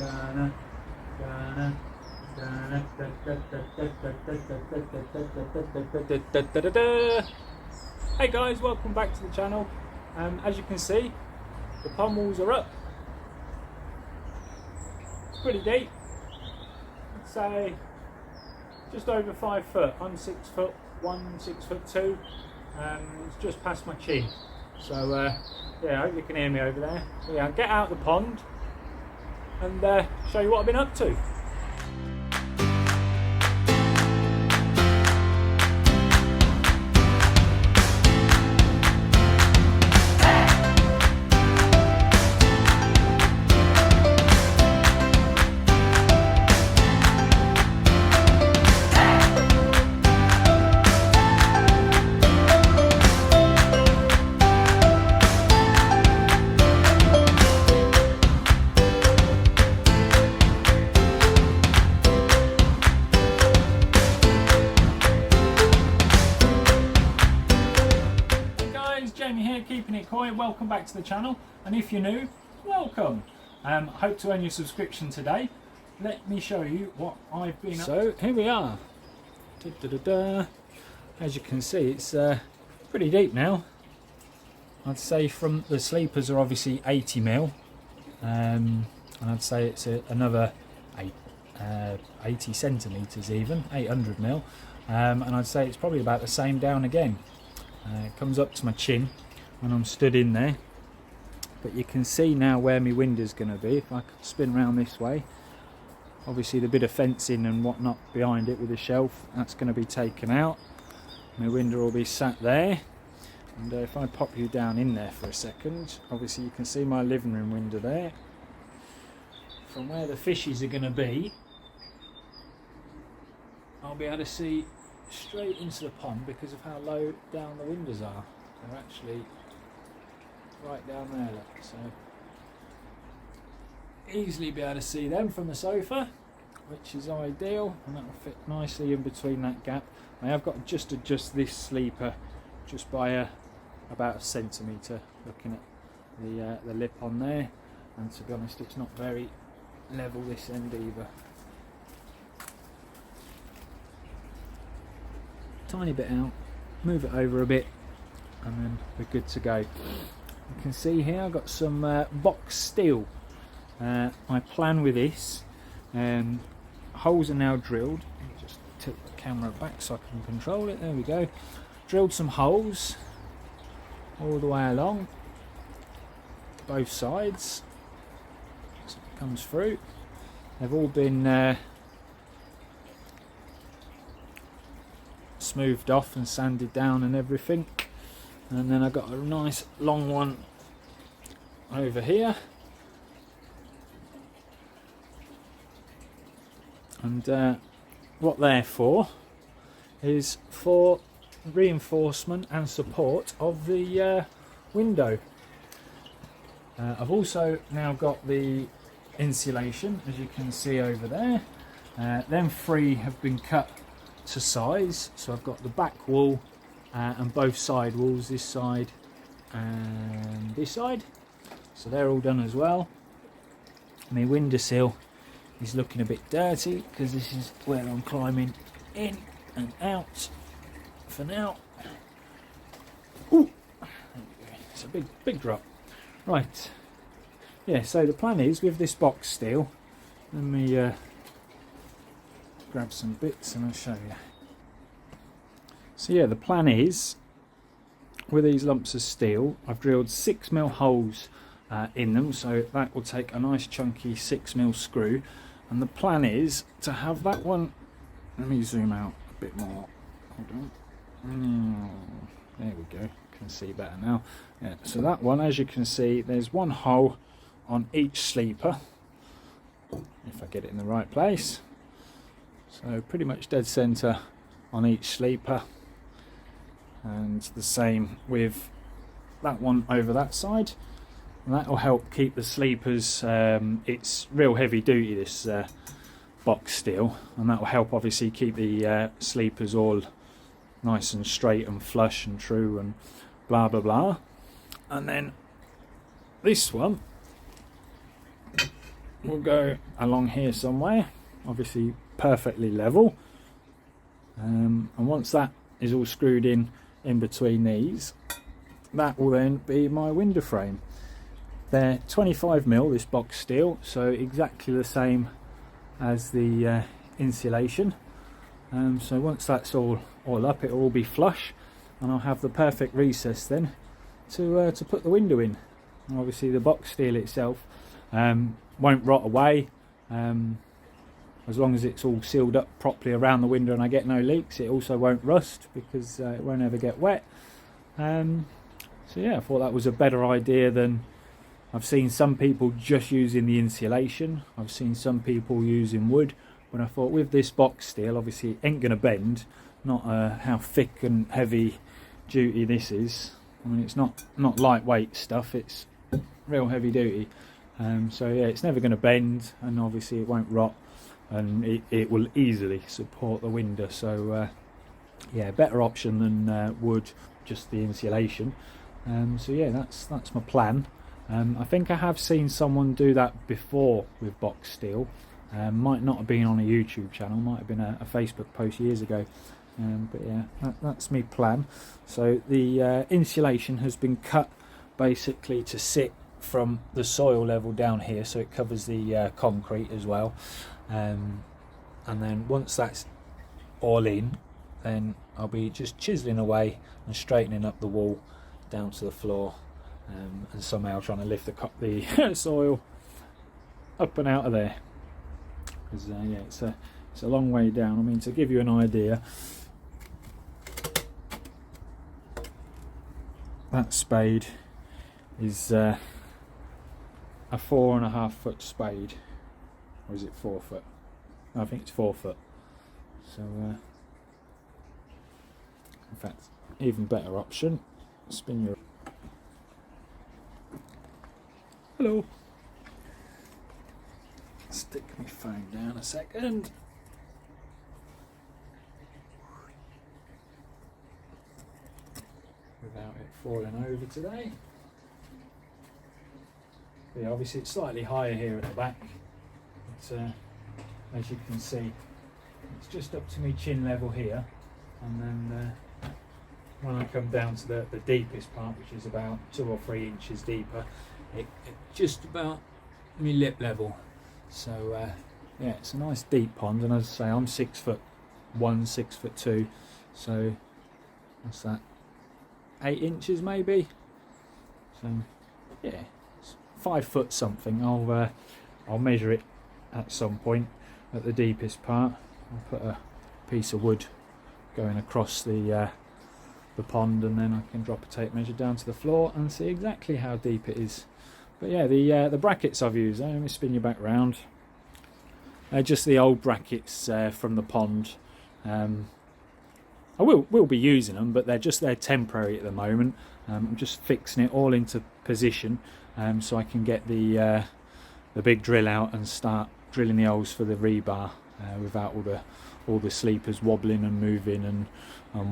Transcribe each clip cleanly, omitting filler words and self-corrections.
Hey guys, welcome back to the channel. As you can see, the pond walls are up. It's pretty deep. I'd say just over 5 foot. I'm 6 foot 1, 6 foot 2. It's just past my chin. So yeah, I hope you can hear me over there. So yeah, I'll get out of the pond and show you what I've been up to. Here, keeping it coy. Welcome back to the channel, and if you're new, welcome. Hope to earn your subscription today. Let me show you what I've been up to. So here we are. As you can see, it's pretty deep now. I'd say from the sleepers are obviously 80mm, and I'd say it's another 80 centimeters, even 800mm, and I'd say it's probably about the same down again. It comes up to my chin when I'm stood in there, but you can see now where my window's going to be. If I could spin around this way, obviously the bit of fencing and whatnot behind it with the shelf, that's going to be taken out. My window will be sat there, and if I pop you down in there for a second, obviously you can see my living room window there. From where the fishes are going to be, I'll be able to see straight into the pond because of how low down the windows are. They're actually right down there, look. So easily be able to see them from the sofa, which is ideal, and that will fit nicely in between that gap. I have got to just adjust this sleeper just by about a centimetre, looking at the lip on there, and to be honest it's not very level this end either. Tiny bit out, move it over a bit, and then we're good to go. You can see here I've got some box steel. My plan with this, holes are now drilled. Let me just tilt the camera back so I can control it. There we go. Drilled some holes all the way along, both sides, so it comes through. They've all been smoothed off and sanded down and everything, and then I've got a nice long one over here, and what they're for is for reinforcement and support of the window. I've also now got the insulation, as you can see over there. Them three have been cut to size, so I've got the back wall and both side walls, this side and this side, so they're all done as well. My windowsill is looking a bit dirty because this is where I'm climbing in and out for now. Ooh, it's a big drop. Right, yeah, so the plan is with this box steel, let me grab some bits and I'll show you. So yeah, the plan is with these lumps of steel, I've drilled 6mm holes in them, so that will take a nice chunky 6mm screw, and the plan is to have that one, let me zoom out a bit more, hold on, there we go, can see better now. Yeah, so that one, as you can see, there's one hole on each sleeper, if I get it in the right place. So pretty much dead centre on each sleeper, and the same with that one over that side, and that will help keep the sleepers, it's real heavy duty, this box steel, and that will help obviously keep the sleepers all nice and straight and flush and true and blah blah blah. And then this one will go along here somewhere, obviously perfectly level, and once that is all screwed in between these, that will then be my window frame. They're 25mm, this box steel, so exactly the same as the insulation. So once that's all up, it will all be flush, and I'll have the perfect recess then to put the window in. And obviously the box steel itself won't rot away, as long as it's all sealed up properly around the window and I get no leaks. It also won't rust because it won't ever get wet. So yeah, I thought that was a better idea than, I've seen some people just using the insulation, I've seen some people using wood, but I thought with this box steel, obviously it ain't going to bend, not how thick and heavy duty this is. I mean, it's not lightweight stuff, it's real heavy duty. So yeah, it's never going to bend, and obviously it won't rot, and it will easily support the window. So yeah, better option than wood, just the insulation. So yeah, that's my plan. I think I have seen someone do that before with box steel. Might not have been on a YouTube channel, might have been a Facebook post years ago. But yeah, that's my plan. So the insulation has been cut basically to sit from the soil level down here, so it covers the concrete as well. And then once that's all in, then I'll be just chiseling away and straightening up the wall down to the floor, and somehow trying to lift the soil up and out of there, because yeah, it's a long way down. I mean, to give you an idea, that spade is a 4.5 foot spade, or is it 4 foot? I think it's 4 foot. So in fact, even better option, spin your... Hello. Stick my phone down a second. Without it falling over today. But yeah, obviously it's slightly higher here at the back. But, as you can see, it's just up to my chin level here, and then when I come down to the deepest part, which is about 2 or 3 inches deeper, it just about my lip level. So yeah, it's a nice deep pond, and as I say, I'm 6'1", 6'2", so what's that, 8 inches maybe. So yeah, it's 5 foot something. I'll measure it at some point at the deepest part. I'll put a piece of wood going across the pond, and then I can drop a tape measure down to the floor and see exactly how deep it is. But yeah, the brackets I've used, let me spin you back round. Just the old brackets from the pond. I will be using them, but they're temporary at the moment. I'm just fixing it all into position, so I can get the big drill out and start drilling the holes for the rebar without all the sleepers wobbling and moving and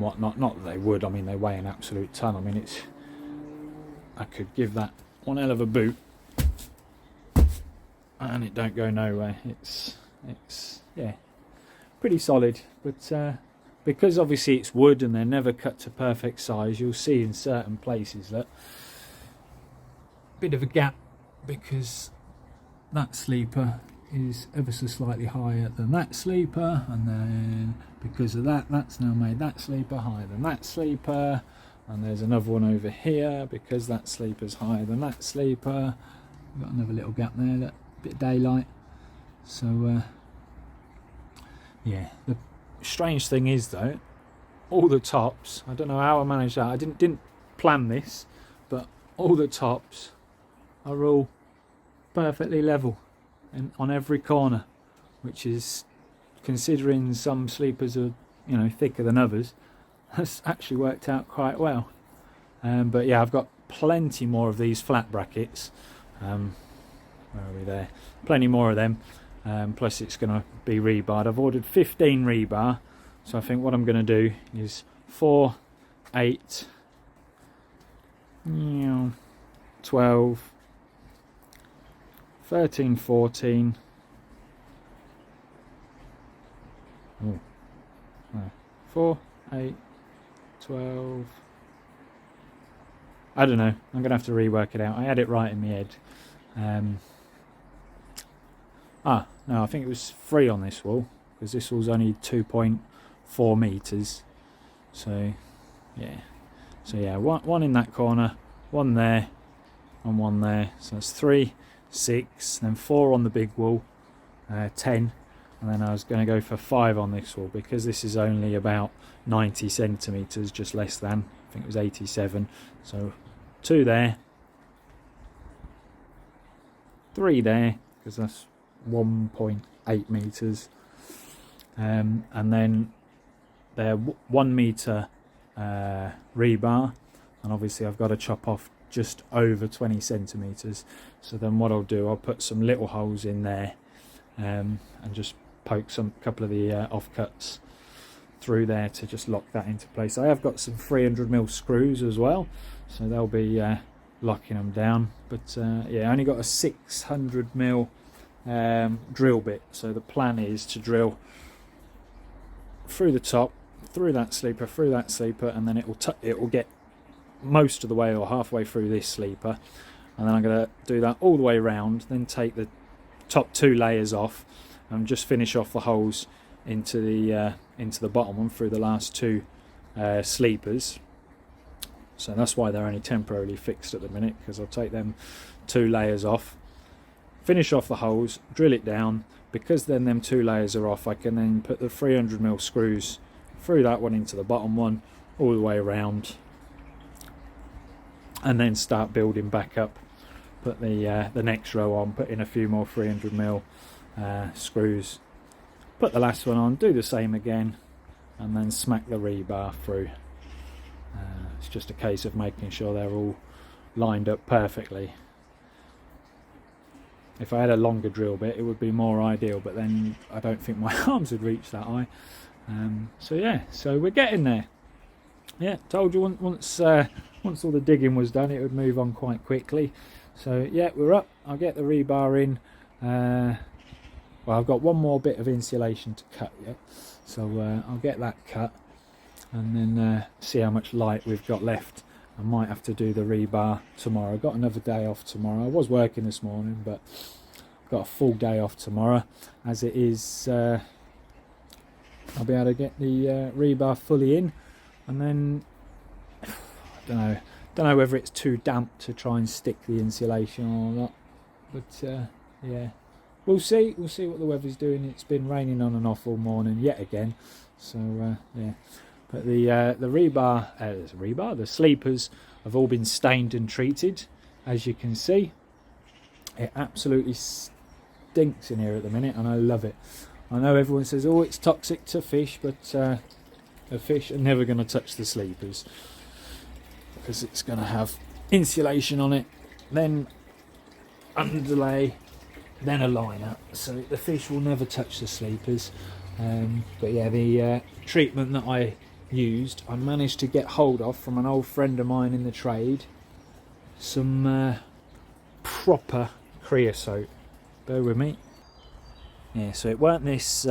whatnot. Not that they would. I mean, they weigh an absolute ton. I mean, I could give that one hell of a boot, and it don't go nowhere. It's yeah, pretty solid. But because obviously it's wood and they're never cut to perfect size, you'll see in certain places that bit of a gap, because that sleeper is ever so slightly higher than that sleeper, and then because of that's now made that sleeper higher than that sleeper, and there's another one over here because that sleeper's higher than that sleeper. We've got another little gap there, that bit of daylight. So yeah, the strange thing is though, all the tops, I don't know how I managed that, I didn't plan this, but all the tops are all perfectly level and on every corner, which is, considering some sleepers are, you know, thicker than others, has actually worked out quite well. But yeah, I've got plenty more of these flat brackets. Where are we there? Plenty more of them. Plus it's going to be rebarred. I've ordered 15 rebar, so I think what I'm going to do is 4, 8, 12, 13, 14. Oh, no. 4, 8, 12. I don't know. I'm going to have to rework it out. I had it right in my head. No, I think it was 3 on this wall, because this wall's only 2.4 meters. So, yeah. So yeah, one in that corner, one there, and one there. So that's 3, 6, then 4 on the big wall, 10, and then I was going to go for 5 on this wall, because this is only about 90 centimeters, just less than. I think it was 87. So 2 there, 3 there, because that's 1.8 meters, and then they're 1 meter rebar, and obviously I've got to chop off just over 20 centimeters. So then what I'll do, I'll put some little holes in there, and just poke a couple of the offcuts through there to just lock that into place. I have got some 300mm screws as well, so they'll be locking them down. But yeah, I only got a 600mm drill bit, so the plan is to drill through the top, through that sleeper, and then it will get most of the way or halfway through this sleeper, and then I'm going to do that all the way around, then take the top 2 layers off and just finish off the holes into the bottom one through the last 2 sleepers. So that's why they're only temporarily fixed at the minute, because I'll take them 2 layers off, finish off the holes, drill it down. Because then them 2 layers are off, I can then put the 300mm screws through that one into the bottom one, all the way around, and then start building back up. Put the next row on, put in a few more 300mm screws, put the last one on, do the same again, and then smack the rebar through. It's just a case of making sure they're all lined up perfectly. If I had a longer drill bit, it would be more ideal, but then I don't think my arms would reach that high. So yeah, so we're getting there. Yeah, told you once all the digging was done, it would move on quite quickly. So yeah, we're up. I'll get the rebar in. Well, I've got one more bit of insulation to cut yet, so I'll get that cut, and then see how much light we've got left. I might have to do the rebar tomorrow. I've got another day off tomorrow. I was working this morning, but I've got a full day off tomorrow. As it is, I'll be able to get the rebar fully in, and then I don't know whether it's too damp to try and stick the insulation or not. But yeah, we'll see. We'll see what the weather's doing. It's been raining on and off all morning yet again. So yeah. But the rebar, the sleepers have all been stained and treated, as you can see. It absolutely stinks in here at the minute, and I love it. I know everyone says, oh, it's toxic to fish, but the fish are never going to touch the sleepers, because it's going to have insulation on it, then underlay, then a liner, so the fish will never touch the sleepers. But yeah, the treatment that I used, I managed to get hold of from an old friend of mine in the trade, some proper creosote. Bear with me. Yeah, so it weren't this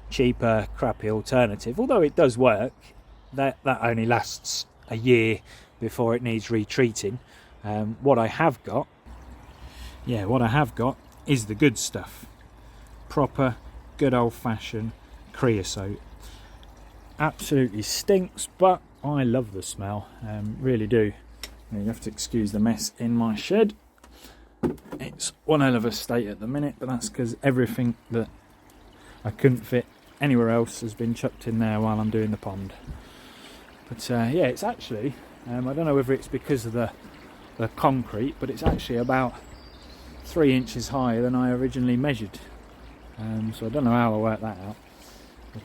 cheaper crappy alternative, although it does work. That only lasts a year before it needs retreating. What I have got is the good stuff. Proper good old-fashioned creosote. Absolutely stinks, but I love the smell, really do. You have to excuse the mess in my shed. It's one hell of a state at the minute, but that's because everything that I couldn't fit anywhere else has been chucked in there while I'm doing the pond. But yeah, it's actually, I don't know whether it's because of the concrete, but it's actually about 3 inches higher than I originally measured. So I don't know how I worked that out, but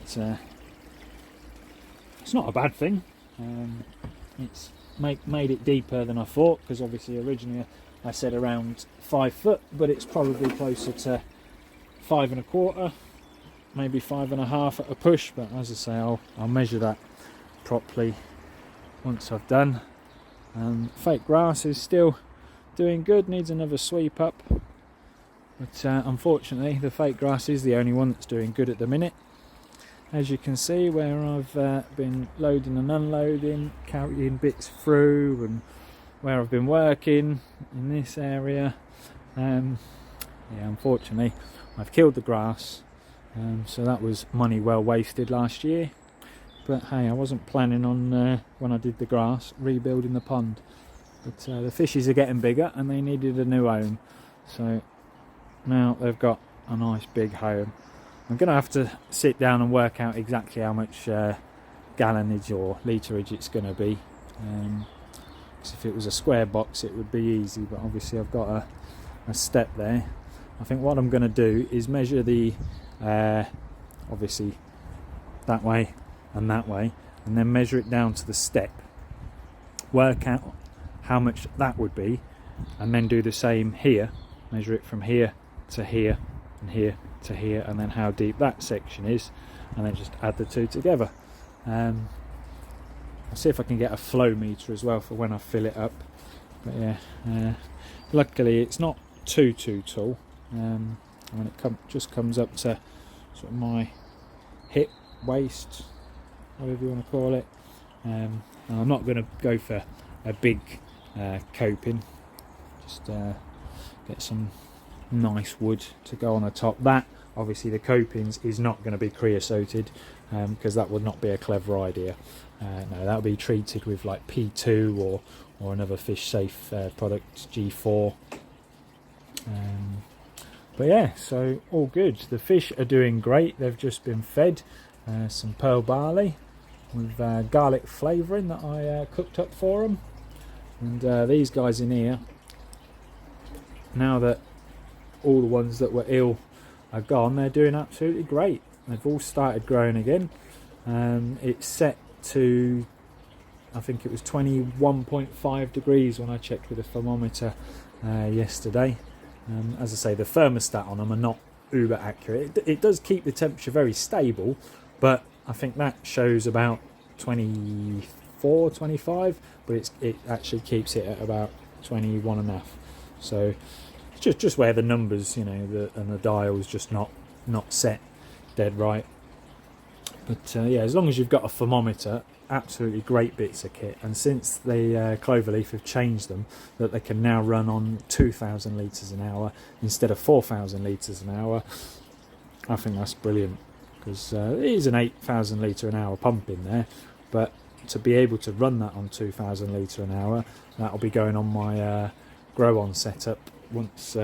it's not a bad thing. It's made it deeper than I thought, because obviously originally I said around 5 foot, but it's probably closer to 5 1/4, maybe 5 1/2 at a push. But as I say, I'll measure that properly once I've done. Fake grass is still doing good, needs another sweep up, But unfortunately the fake grass is the only one that's doing good at the minute. As you can see, where I've been loading and unloading, carrying bits through, and where I've been working in this area, yeah, unfortunately I've killed the grass, so that was money well wasted last year. But hey, I wasn't planning on, when I did the grass, rebuilding the pond. But the fishes are getting bigger and they needed a new home, so now they've got a nice big home. I'm going to have to sit down and work out exactly how much gallonage or literage it's going to be. Because if it was a square box it would be easy, but obviously I've got a step there. I think what I'm going to do is measure the, obviously that way and that way, and then measure it down to the step, work out how much that would be, and then do the same here, measure it from here to here and here to here, and then how deep that section is, and then just add the two together. I'll see if I can get a flow meter as well for when I fill it up. But yeah, luckily it's not too tall. I mean, it just comes up to sort of my hip, waist, whatever you want to call it. And I'm not going to go for a big coping, just get some nice wood to go on the top. That obviously the copings is not going to be creosoted, because that would not be a clever idea. No, that would be treated with like P2 or another fish safe product, G4. But yeah, so all good. The fish are doing great. They've just been fed some pearl barley with garlic flavouring that I cooked up for them. And these guys in here, now that all the ones that were ill are gone, they're doing absolutely great. They've all started growing again. It's set to, I think it was 21.5 degrees when I checked with the thermometer yesterday. As I say, the thermostat on them are not uber accurate. It does keep the temperature very stable, but I think that shows about 24, 25, but it actually keeps it at about 21.5. So it's just where the numbers, you know, and the dial's just not set dead right. But yeah, as long as you've got a thermometer, absolutely great bits of kit. And since the Cloverleaf have changed them, that they can now run on 2,000 litres an hour instead of 4,000 litres an hour, I think that's brilliant. Because it is an 8,000 litre an hour pump in there, but to be able to run that on 2,000 litre an hour, that'll be going on my grow on setup once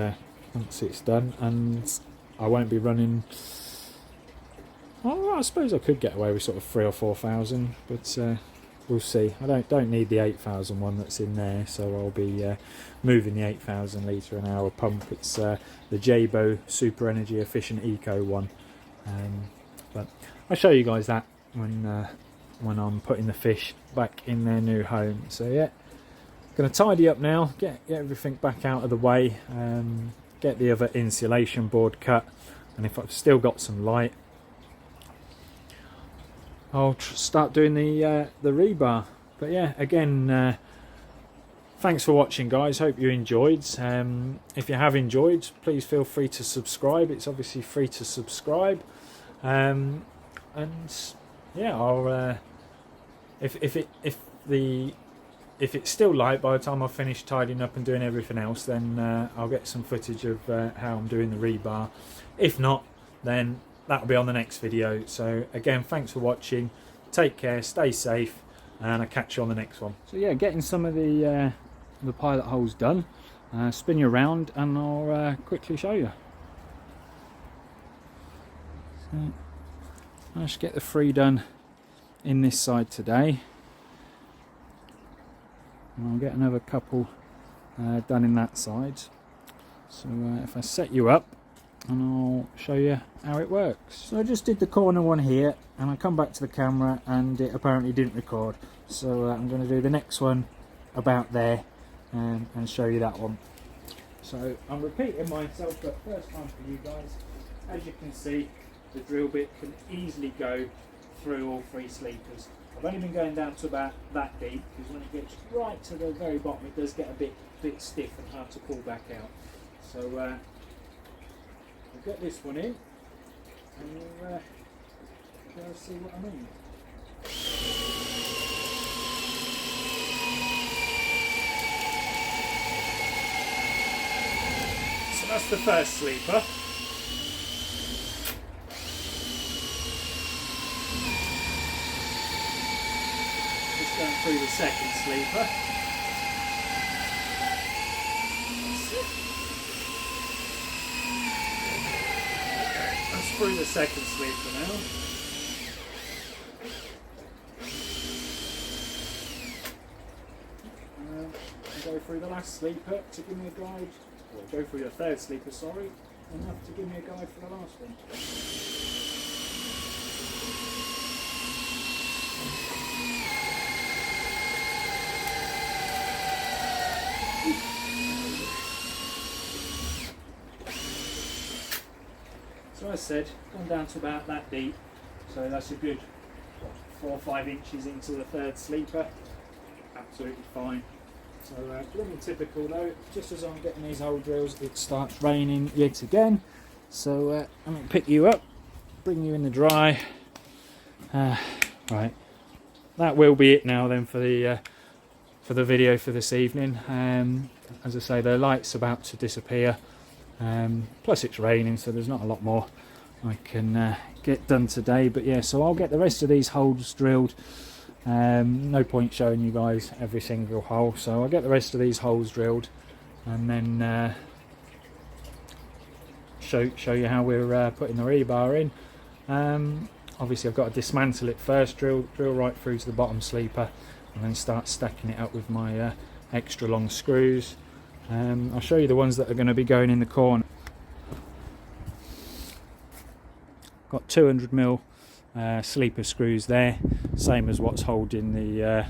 it's done, and I won't be running. Well, I suppose I could get away with sort of 3,000 or 4,000, but we'll see. I don't need the 8,000 one that's in there, so I'll be moving the 8,000 litre an hour pump. It's the Jabo Super Energy Efficient Eco one. But I'll show you guys that when I'm putting the fish back in their new home. So yeah, going to tidy up now, get everything back out of the way, get the other insulation board cut, and if I've still got some light, I'll start doing the rebar. But yeah, again, thanks for watching, guys. Hope you enjoyed. If you have enjoyed, please feel free to subscribe. It's obviously free to subscribe. And yeah, I'll if it's still light by the time I finish tidying up and doing everything else, then I'll get some footage of how I'm doing the rebar. If not, then that'll be on the next video. So again, thanks for watching, take care, stay safe, and I'll catch you on the next one. So yeah, getting some of the pilot holes done, spin you around and I'll quickly show you. So I should get the 3 done in this side today, and I'll get another couple done in that side. So if I set you up, and I'll show you how it works. So I just did the corner one here, and I come back to the camera and it apparently didn't record, so I'm going to do the next one about there and show you that one. So I'm repeating myself, but first time for you guys. As you can see, the drill bit can easily go through all 3 sleepers. I've only been going down to about that deep, because when it gets right to the very bottom it does get a bit stiff and hard to pull back out. So I'll get this one in and we'll see what I mean. So that's the first sleeper. Just going through the second sleeper. Through the second sleeper now. And go through the last sleeper to give me a guide, or go through the third sleeper, sorry, enough to give me a guide for the last one. So as I said, gone down to about that deep, so that's a good 4 or 5 inches into the third sleeper. Absolutely fine. So looking typical though, just as I'm getting these hole drills it starts raining yet again. So I'm going to pick you up, bring you in the dry. Right, that will be it now then for the video for this evening. As I say, the light's about to disappear. Plus it's raining, so there's not a lot more I can get done today, but yeah, so I'll get the rest of these holes drilled. No point showing you guys every single hole, so I'll get the rest of these holes drilled and then show you how we're putting the rebar in. Obviously I've got to dismantle it first, drill right through to the bottom sleeper and then start stacking it up with my extra long screws. I'll show you the ones that are going to be going in the corner. Got 200mm sleeper screws there, same as what's holding the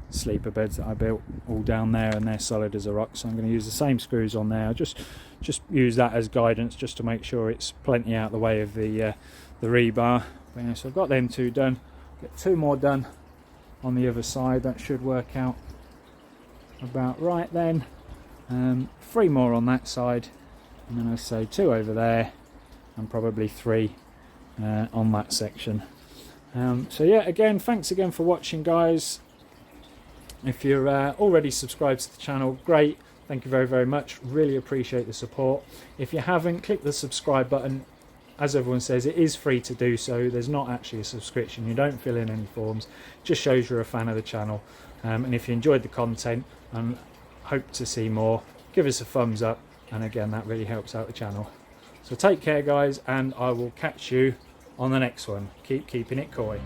sleeper beds that I built all down there, and they're solid as a rock, so I'm going to use the same screws on there. I'll just use that as guidance just to make sure it's plenty out of the way of the rebar. But yeah, so I've got them 2 done, get 2 more done on the other side. That should work out about right then. 3 more on that side, and then I say 2 over there and probably 3 on that section. So yeah, again, thanks again for watching, guys. If you're already subscribed to the channel, great, thank you very, very much, really appreciate the support. If you haven't, click the subscribe button. As everyone says, it is free to do so. There's not actually a subscription, you don't fill in any forms, it just shows you're a fan of the channel. And if you enjoyed the content and hope to see more, give us a thumbs up, and again, that really helps out the channel. So take care, guys, and I will catch you on the next one. Keep keeping it coy.